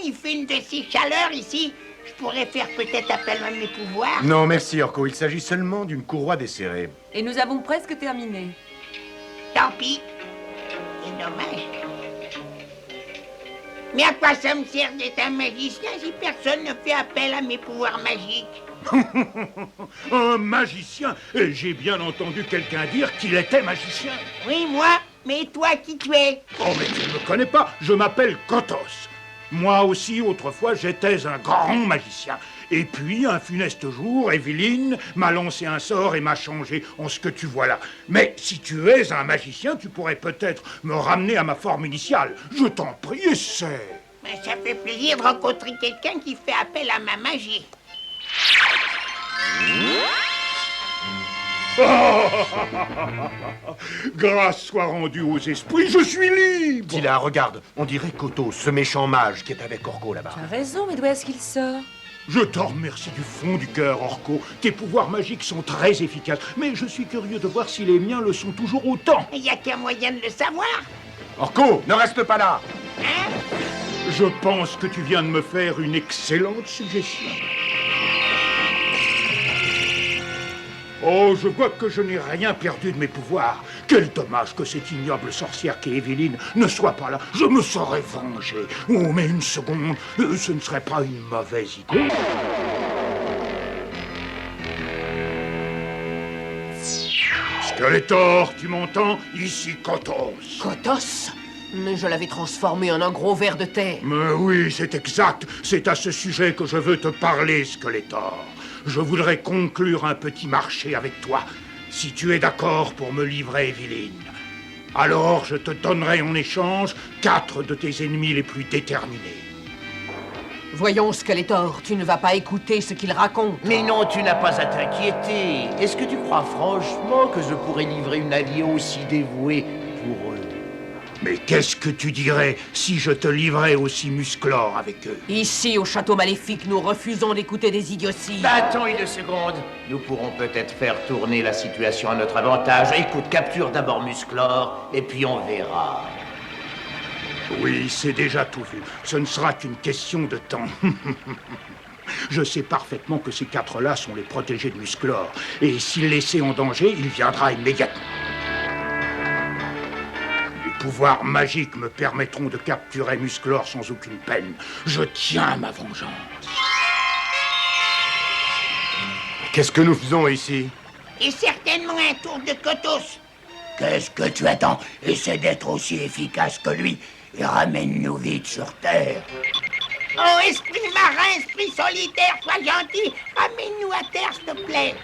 il fait une de ces chaleurs ici. Je pourrais faire peut-être appel à mes pouvoirs. Non, merci, Orko. Il s'agit seulement d'une courroie desserrée. Et nous avons presque terminé. Tant pis. C'est dommage. Mais à quoi ça me sert d'être un magicien si personne ne fait appel à mes pouvoirs magiques? Un magicien? Et j'ai bien entendu quelqu'un dire qu'il était magicien. Oui, moi. Mais toi, qui tu es? Oh, mais tu ne me connais pas. Je m'appelle Kotos. Moi aussi, autrefois, j'étais un grand magicien. Et puis, un funeste jour, Evelyne m'a lancé un sort et m'a changé en ce que tu vois là. Mais si tu es un magicien, tu pourrais peut-être me ramener à ma forme initiale. Je t'en prie, essaie. Mais ça fait plaisir de rencontrer quelqu'un qui fait appel à ma magie. Grâce soit rendue aux esprits, je suis libre. Tila, regarde, on dirait Koto, ce méchant mage qui est avec Orko là-bas. Tu as raison, mais d'où est-ce qu'il sort? Je t'en remercie du fond du cœur, Orko. Tes pouvoirs magiques sont très efficaces, mais je suis curieux de voir si les miens le sont toujours autant. Il n'y a qu'un moyen de le savoir. Orko, ne reste pas là. Hein? Je pense que tu viens de me faire une excellente suggestion. Oh, je vois que je n'ai rien perdu de mes pouvoirs. Quel dommage que cette ignoble sorcière qu'est Evelyne ne soit pas là. Je me serais vengé. Oh, mais une seconde, ce ne serait pas une mauvaise idée. Skeletor, tu m'entends? Ici Kotos. Kotos? Mais je l'avais transformé en un gros ver de terre. Mais oui, c'est exact. C'est à ce sujet que je veux te parler, Skeletor. Je voudrais conclure un petit marché avec toi, si tu es d'accord pour me livrer Evelyne. Alors, je te donnerai en échange 4 de tes ennemis les plus déterminés. Voyons, Skeletor, tu ne vas pas écouter ce qu'il raconte. Mais non, tu n'as pas à t'inquiéter. Est-ce que tu crois franchement que je pourrais livrer une alliée aussi dévouée pour eux? Mais qu'est-ce que tu dirais si je te livrais aussi Musclor avec eux? Ici, au Château Maléfique, nous refusons d'écouter des idioties. Attends une seconde. Nous pourrons peut-être faire tourner la situation à notre avantage. Écoute, capture d'abord Musclor, et puis on verra. Oui, c'est déjà tout vu. Ce ne sera qu'une question de temps. Je sais parfaitement que ces 4-là sont les protégés de Musclor. Et s'il laissé en danger, il viendra immédiatement. Les pouvoirs magiques me permettront de capturer Musclor sans aucune peine. Je tiens à ma vengeance. Qu'est-ce que nous faisons ici? Et certainement un tour de Kotos. Qu'est-ce que tu attends? Essaie d'être aussi efficace que lui et ramène-nous vite sur Terre. Oh, esprit marin, esprit solitaire, sois gentil. Ramène-nous à terre, s'il te plaît.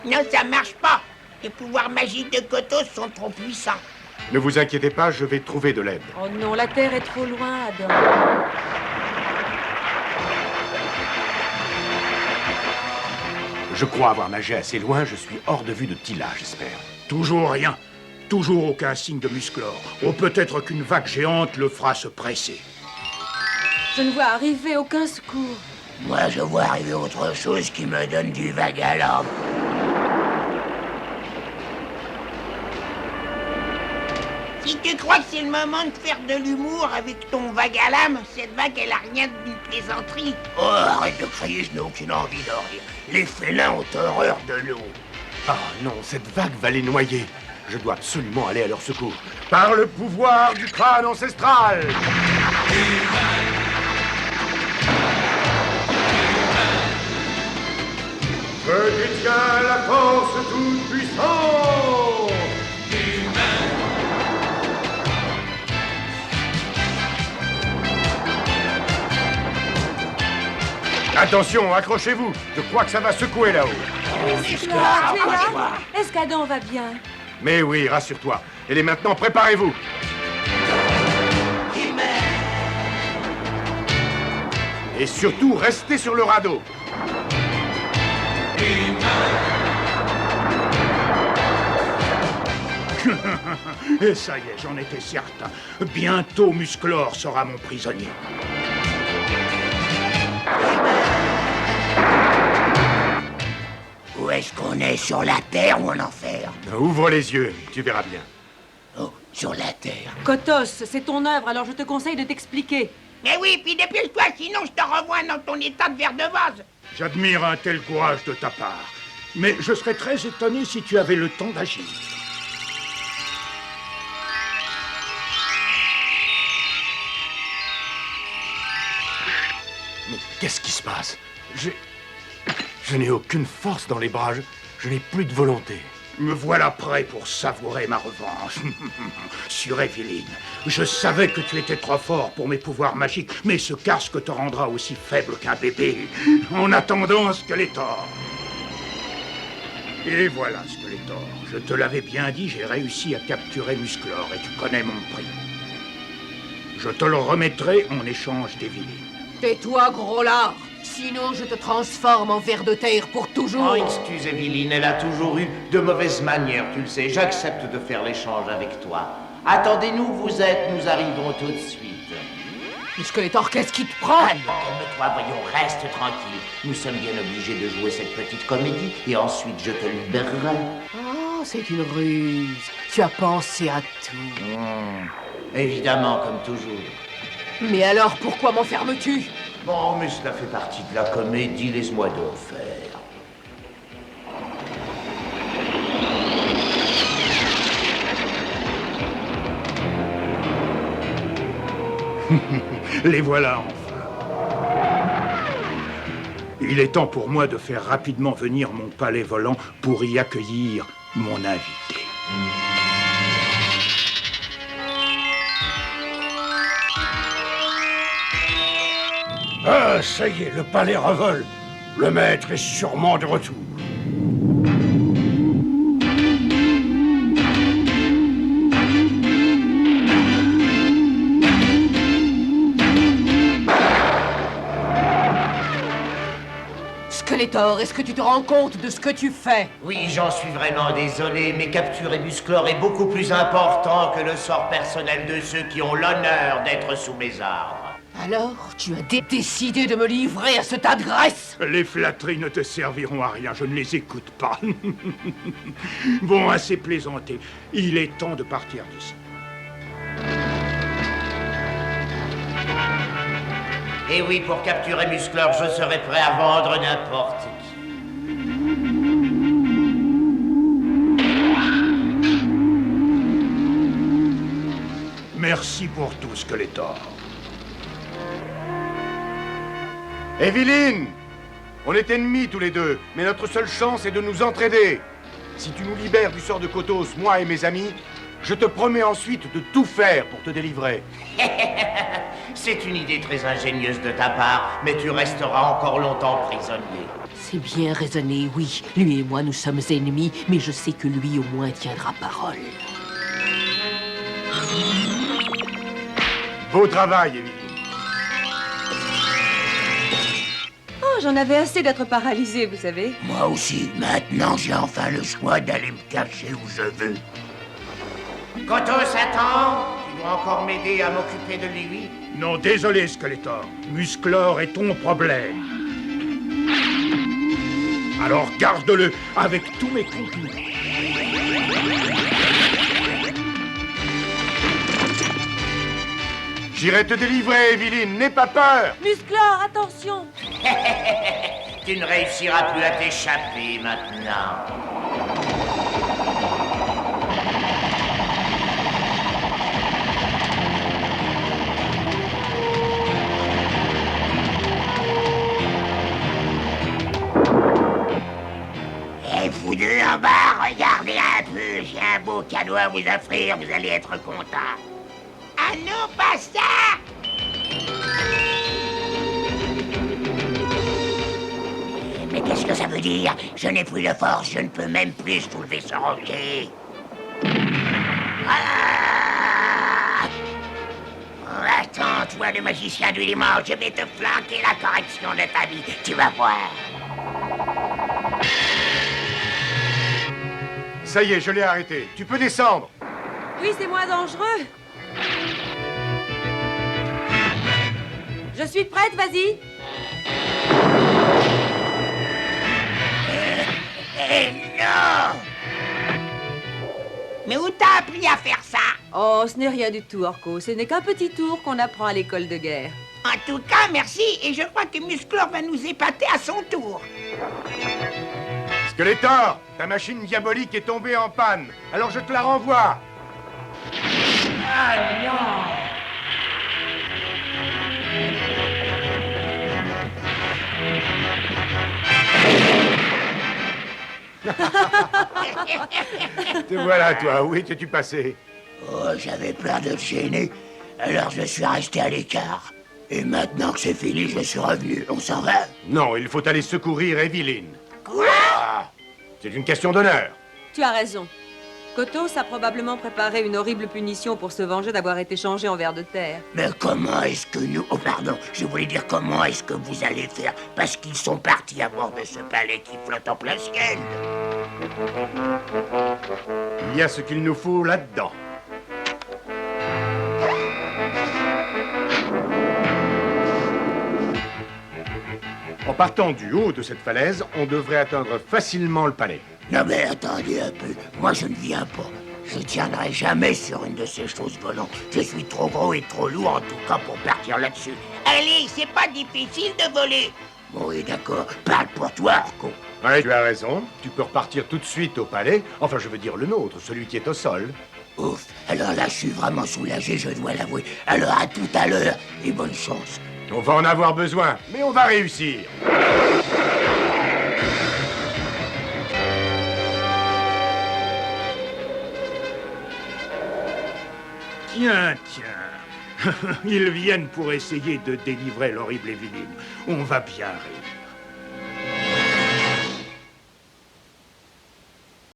Non, ça marche pas. Les pouvoirs magiques de Kotos sont trop puissants. Ne vous inquiétez pas, je vais trouver de l'aide. Oh non, la Terre est trop loin, Adam. Je crois avoir nagé assez loin, je suis hors de vue de Tila, j'espère. Toujours rien. Toujours aucun signe de Musclor. Ou peut-être qu'une vague géante le fera se presser. Je ne vois arriver aucun secours. Moi, je vois arriver autre chose qui me donne du vague à l'âme. Si tu crois que c'est le moment de faire de l'humour avec ton vague à l'âme, cette vague, elle a rien d'une plaisanterie. Oh, arrête de crier, je n'ai aucune envie de rire. Les félins ont horreur de l'eau. Ah non, cette vague va les noyer. Je dois absolument aller à leur secours. Par le pouvoir du crâne ancestral! Je détiens la force toute puissante! Attention, accrochez-vous. Je crois que ça va secouer là-haut. Tu es là? Est-ce qu'Adam va bien? Mais oui, rassure-toi. Et maintenant, préparez-vous. Et surtout, restez sur le radeau. Et ça y est, j'en étais certain. Bientôt, Musclor sera mon prisonnier. Où est-ce qu'on est? Sur la Terre ou en enfer? Ouvre les yeux, tu verras bien. Oh, sur la Terre. Kotos, c'est ton œuvre, alors je te conseille de t'expliquer. Mais oui, puis dépêche-toi, sinon je te revois dans ton état de verre de vase. J'admire un tel courage de ta part. Mais je serais très étonné si tu avais le temps d'agir. Mais qu'est-ce qui se passe? Je n'ai aucune force dans les bras. Je n'ai plus de volonté. Me voilà prêt pour savourer ma revanche. Sur Evelyne, je savais que tu étais trop fort pour mes pouvoirs magiques, mais ce casque te rendra aussi faible qu'un bébé. En attendant, Skeletor. Et voilà, Skeletor. Je te l'avais bien dit, j'ai réussi à capturer Musclor et tu connais mon prix. Je te le remettrai en échange d'Evelyne. Tais-toi, gros lard. Sinon, je te transforme en ver de terre pour toujours. Oh, excuse Evelyne, elle a toujours eu de mauvaises manières, tu le sais. J'accepte de faire l'échange avec toi. Attendez-nous, vous êtes, nous arriverons tout de suite. Mais Skeletor, qu'est-ce qui te prend? Calme-toi, voyons, reste tranquille. Nous sommes bien obligés de jouer cette petite comédie, et ensuite je te libérerai. Oh, c'est une ruse. Tu as pensé à tout. Évidemment, comme toujours. Mais alors, pourquoi m'enfermes-tu? Bon, mais cela fait partie de la comédie, laisse-moi donc faire. Les voilà enfin. Il est temps pour moi de faire rapidement venir mon palais volant pour y accueillir mon invité. Ah, ça y est, le palais revole. Le maître est sûrement de retour. Skeletor, est-ce que tu te rends compte de ce que tu fais? Oui, j'en suis vraiment désolé, mais capturer Musclor est beaucoup plus important que le sort personnel de ceux qui ont l'honneur d'être sous mes ordres. Alors, tu as décidé de me livrer à ce tas de graisse? Les flatteries ne te serviront à rien, je ne les écoute pas. Bon, assez plaisanté. Il est temps de partir d'ici. Et oui, pour capturer Musclor, je serai prêt à vendre n'importe qui. Merci pour tout, Skeletor. Evelyne! On est ennemis tous les deux, mais notre seule chance est de nous entraider. Si tu nous libères du sort de Kotos, moi et mes amis, je te promets ensuite de tout faire pour te délivrer. C'est une idée très ingénieuse de ta part, mais tu resteras encore longtemps prisonnier. C'est bien raisonné, oui. Lui et moi, nous sommes ennemis, mais je sais que lui, au moins, tiendra parole. Beau travail, Evelyne. Oh, j'en avais assez d'être paralysée, vous savez. Moi aussi, maintenant j'ai enfin le choix d'aller me cacher où je veux. Kotos, attends! Tu dois encore m'aider à m'occuper de lui. Non, désolé, Skeletor. Musclor est ton problème. Alors garde-le avec tous mes compliments. J'irai te délivrer, Evelyne, n'aie pas peur! Musclor, attention! Tu ne réussiras plus à t'échapper maintenant. Et vous deux en bas, regardez un peu, j'ai un beau cadeau à vous offrir, vous allez être contents. Ah non, pas ça! Mais qu'est-ce que ça veut dire? Je n'ai plus de force, je ne peux même plus soulever ce rocher. Ah! Oh, attends, toi le magicien du dimanche, je vais te flanquer la correction de ta vie, tu vas voir. Ça y est, je l'ai arrêté. Tu peux descendre. Oui, c'est moins dangereux. Je suis prête, vas-y. Non! Mais où t'as appris à faire ça? Oh, ce n'est rien du tout, Orko. Ce n'est qu'un petit tour qu'on apprend à l'école de guerre. En tout cas, merci, et je crois que Musclor va nous épater à son tour. Skeletor, ta machine diabolique est tombée en panne, alors je te la renvoie. Te voilà, toi, où étais-tu passé? Oh, j'avais peur de te gêner, alors je suis resté à l'écart. Et maintenant que c'est fini, je suis revenu. On s'en va? Non, il faut aller secourir Evelyne. Quoi? Ah, c'est une question d'honneur. Tu as raison. Kotos a probablement préparé une horrible punition pour se venger d'avoir été changé en ver de terre. Mais comment est-ce que nous... Oh, pardon, je voulais dire comment est-ce que vous allez faire? Parce qu'ils sont partis à bord de ce palais qui flotte en plein ciel. Il y a ce qu'il nous faut là-dedans. En partant du haut de cette falaise, on devrait atteindre facilement le palais. Non mais attendez un peu, moi je ne viens pas. Je tiendrai jamais sur une de ces choses volantes. Je suis trop gros et trop lourd en tout cas pour partir là-dessus. Allez, c'est pas difficile de voler. Bon, oui, d'accord, parle pour toi, Orko. Ouais, tu as raison. Tu peux repartir tout de suite au palais. Enfin, je veux dire le nôtre, celui qui est au sol. Ouf, alors là je suis vraiment soulagé, je dois l'avouer. Alors à tout à l'heure et bonne chance. On va en avoir besoin, mais on va réussir. Tiens, tiens. Ils viennent pour essayer de délivrer l'horrible Evelyne. On va bien réussir.